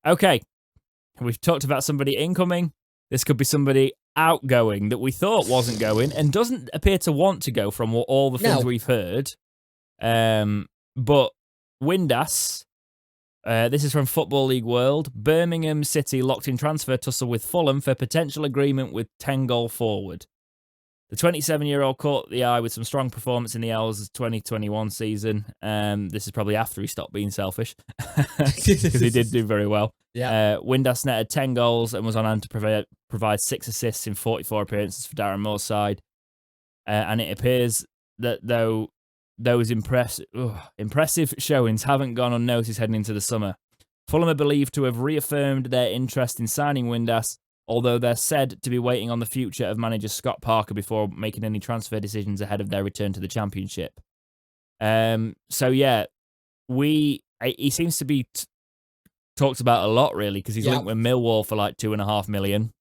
Okay, we've talked about somebody incoming. This could be somebody outgoing that we thought wasn't going and doesn't appear to want to go from all the things we've heard. But Windass, this is from Football League World. Birmingham City locked in transfer tussle with Fulham for potential agreement with 10-goal forward. The 27-year-old caught the eye with some strong performance in the L's 2021 season. This is probably after he stopped being selfish, because he did do very well. Yeah. Windass netted 10 goals and was on hand to provide 6 assists in 44 appearances for Darren Moore's side. And it appears that though those impressive showings haven't gone unnoticed heading into the summer, Fulham are believed to have reaffirmed their interest in signing Windass, although they're said to be waiting on the future of manager Scott Parker before making any transfer decisions ahead of their return to the Championship. So yeah, he seems to be talked about a lot, really, because he's linked with Millwall for like $2.5 million.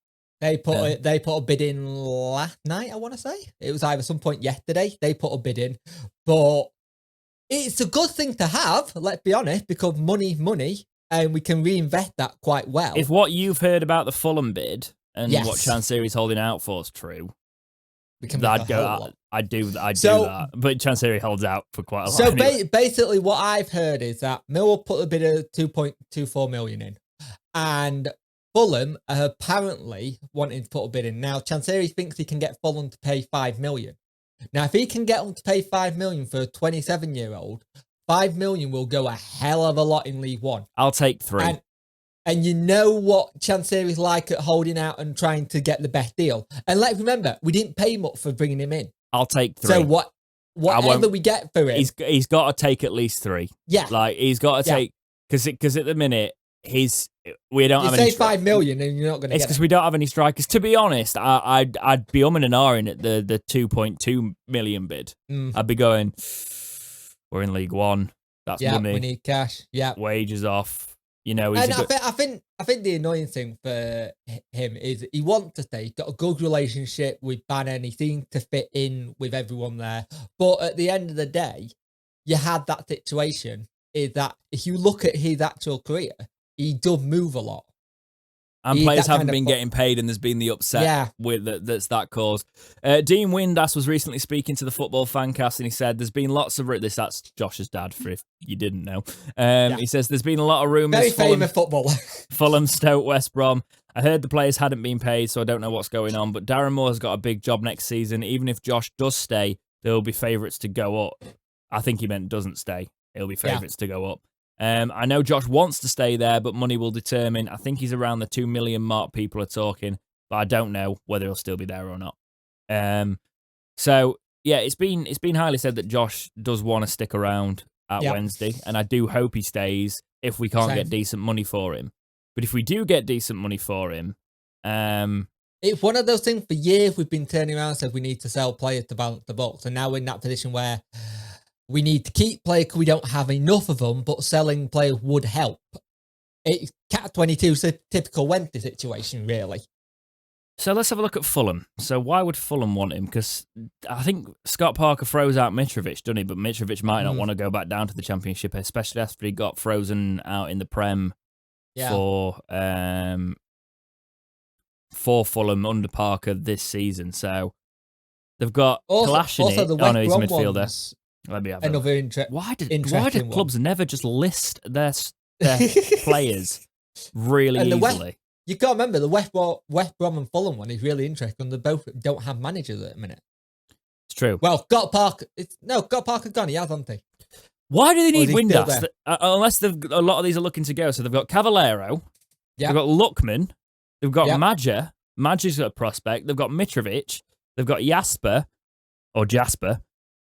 They put a bid in last night, I want to say. It was either some point yesterday. They put a bid in. But it's a good thing to have, let's be honest, because money, and we can reinvest that quite well. If what you've heard about the Fulham bid and what Chancery's holding out for is true, I'd do that. But Chancery holds out for quite a lot. So basically what I've heard is that Millwall put a bid of 2.24 million in. And Fulham are apparently wanting to put a bid in. Now, Chancery thinks he can get Fulham to pay 5 million. Now, if he can get them to pay 5 million for a 27-year-old, 5 million will go a hell of a lot in League One. I'll take 3. And you know what Chancery's like at holding out and trying to get the best deal. And let's remember, we didn't pay much for bringing him in. I'll take 3. So whatever we get for him, he's got to take at least 3. Yeah, like he's got to take, because at the minute we don't have any. Say 5 million, and you're not going to. It's because we don't have any strikers. To be honest, I'd be umming and ahhing at the 2.2 million bid. I'd be going, we're in League One. That's money. We need cash. Yeah, wages off. You know, and I think the annoying thing for him is he wants to stay. He's got a good relationship with Bannon. He seems to fit in with everyone there. But at the end of the day, you had that situation. Is that if you look at his actual career, he does move a lot. And players haven't been getting paid, and there's been the upset with that caused. Dean Windass was recently speaking to the Football Fancast, and he said there's been lots of that's Josh's dad, for if you didn't know. He says there's been a lot of rumours. Very famous footballer. Fulham, Stoke, West Brom. I heard the players hadn't been paid, so I don't know what's going on. But Darren Moore's got a big job next season. Even if Josh does stay, there will be favourites to go up. I think he meant doesn't stay. It'll be favourites to go up. I know Josh wants to stay there, but money will determine. I think he's around the 2 million mark people are talking, but I don't know whether he'll still be there or not. So yeah, it's been highly said that Josh does want to stick around at Wednesday, and I do hope he stays if we can't get decent money for him. But if we do get decent money for him, it's one of those things. For years we've been turning around and said we need to sell players to balance the books, and now we're in that position where we need to keep players because we don't have enough of them, but selling players would help. It's Cat-22, so typical Wednesday situation, really. So let's have a look at Fulham. So why would Fulham want him? Because I think Scott Parker froze out Mitrovic, doesn't he? But Mitrovic might not want to go back down to the Championship, especially after he got frozen out in the Prem for Fulham under Parker this season. So they've got Kalashnik. Oh no, he's a midfielder. Let me have another interesting. Why do clubs never just list their players really easily? You can't remember the West Brom and Fulham one is really interesting. They both don't have managers at the minute. It's true. Well, Scott Parker's gone. He has, hasn't he? Why do they need Windass? Unless a lot of these are looking to go. So they've got Cavallero, they've got Luckman, they've got Madger. Madger's a prospect. They've got Mitrovic, they've got Jasper,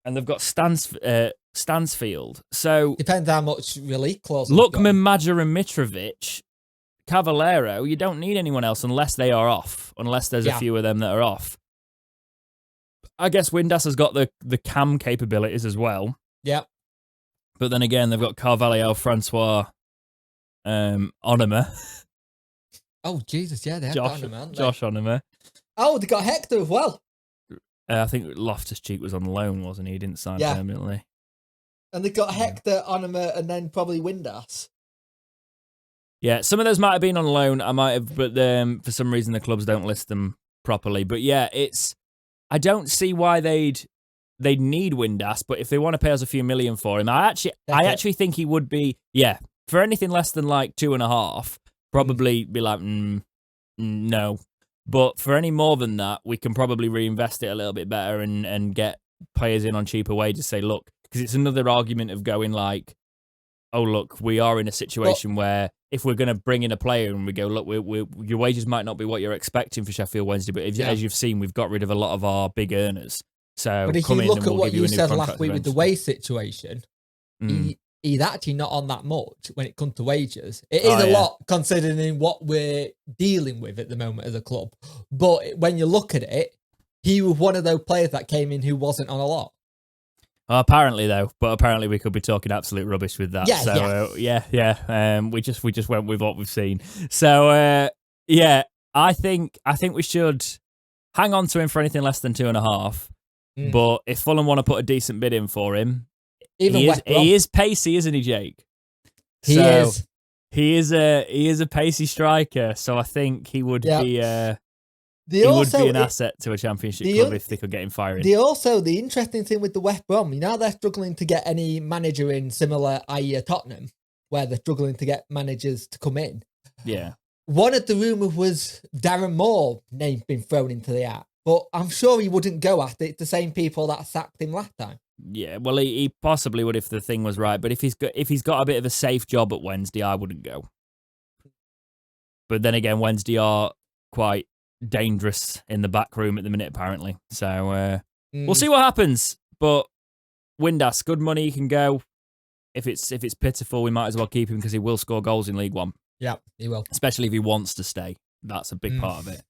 and they've got Stansfield. So depends how much really close. Luckman, Madger, and Mitrovic. Cavallero, you don't need anyone else unless they are off. Unless there's a few of them that are off. I guess Windass has got the cam capabilities as well. Yeah. But then again, they've got Carvalho, Francois, Onima. Oh, Jesus, yeah, they have got Onima, Josh Onima. Oh, they got Hector as well. I think Loftus-Cheek was on loan, wasn't he? He didn't sign permanently. And they got Hector, Onima, and then probably Windass. Yeah, some of those might have been on loan. I might have, but for some reason the clubs don't list them properly. But yeah, I don't see why they'd need Windass, but if they want to pay us a few million for him, I actually think he would be, for anything less than like 2.5, probably be like, no. But for any more than that, we can probably reinvest it a little bit better and get players in on cheaper wages. Say, look, because it's another argument of going like, oh, look, we are in a situation where if we're going to bring in a player and we go, look, your wages might not be what you're expecting for Sheffield Wednesday, but as you've seen, we've got rid of a lot of our big earners. So, but if you look at what you said last week with the wage situation, he's actually not on that much when it comes to wages. It is a lot considering what we're dealing with at the moment as a club. But when you look at it, he was one of those players that came in who wasn't on a lot. Apparently, though, but apparently we could be talking absolute rubbish with that. We just went with what we've seen. So I think we should hang on to him for anything less than 2.5. But if Fulham want to put a decent bid in for him, he is pacey, isn't he, Jake? He is. He is a pacey striker. So I think he would be. He would be an asset to a Championship club if they could get him firing. The interesting thing with the West Brom, they're struggling to get any manager in similar, i.e. Tottenham, where they're struggling to get managers to come in. Yeah. One of the rumours was Darren Moore name being thrown into the hat, but I'm sure he wouldn't go at it. The same people that sacked him last time. Yeah, well, he possibly would if the thing was right, but if he's got a bit of a safe job at Wednesday, I wouldn't go. But then again, Wednesday are quite dangerous in the back room at the minute, apparently. So we'll see what happens. But Windass, good money, he can go. If it's pitiful, we might as well keep him because he will score goals in League One. Yeah, he will. Especially if he wants to stay. That's a big part of it.